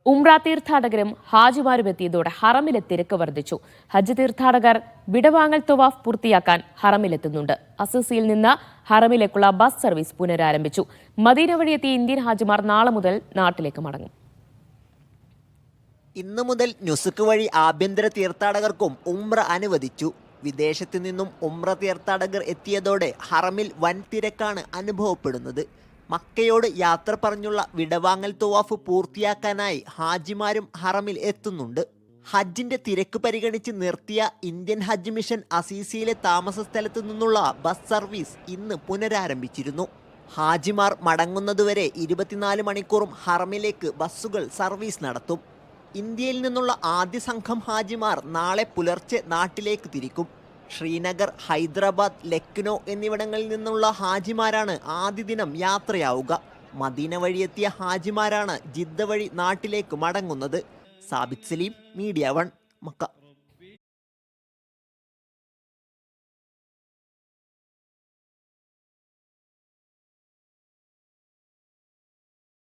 ഉംറ തീർത്ഥാടകരും ഹാജിമാരും എത്തിയതോടെ ഹറമിലെ തിരക്ക് വർദ്ധിച്ചു. ഹജ്ജ് തീർത്ഥാടകർ വിടവാങ്ങൽ തവാഫ് പൂർത്തിയാക്കാൻ ഹറമിലെത്തുന്നുണ്ട്. അസീസിയിൽ നിന്ന് ഹറമിലേക്കുള്ള ബസ് സർവീസ് പുനരാരംഭിച്ചു. മദീന വഴി എത്തിയ ഇന്ത്യൻ ഹാജിമാർ നാളെ മുതൽ നാട്ടിലേക്ക് മടങ്ങും. ഇന്നു മുതൽ നുസുക്ക് വഴി ആഭ്യന്തര തീർത്ഥാടകർക്കും ഉംറ അനുവദിച്ചു. വിദേശത്തു നിന്നും ഉംറ തീർത്ഥാടകർ എത്തിയതോടെ ഹറമിൽ വൻ തിരക്കാണ് അനുഭവപ്പെടുന്നത്. മക്കയോട് യാത്ര പറഞ്ഞുള്ള വിടവാങ്ങൽ തവാഫ് പൂർത്തിയാക്കാനായി ഹാജിമാരും ഹറമിൽ എത്തുന്നുണ്ട്. ഹജ്ജിന്റെ തിരക്ക് പരിഗണിച്ച് നിർത്തിയ ഇന്ത്യൻ ഹജ്ജ് മിഷൻ അസീസിയിലെ താമസ സ്ഥലത്തു നിന്നുള്ള ബസ് സർവീസ് ഇന്ന് പുനരാരംഭിച്ചിരുന്നു. ഹാജിമാർ മടങ്ങുന്നതുവരെ 24 മണിക്കൂറും ഹറമിലേക്ക് ബസ്സുകൾ സർവീസ് നടത്തും. ഇന്ത്യയിൽ നിന്നുള്ള ആദ്യ സംഘം ഹാജിമാർ നാളെ പുലർച്ചെ നാട്ടിലേക്ക് തിരിക്കും. ശ്രീനഗർ, ഹൈദരാബാദ്, ലക്നൗ എന്നിവിടങ്ങളിൽ നിന്നുള്ള ഹാജിമാരാണ് ആദ്യ ദിനം യാത്രയാവുക. മദീന വഴിയെത്തിയ ഹാജിമാരാണ് ജിദ്ദ വഴി നാട്ടിലേക്ക് മടങ്ങുന്നത്. Sabith Saleem, media 1, Mecca.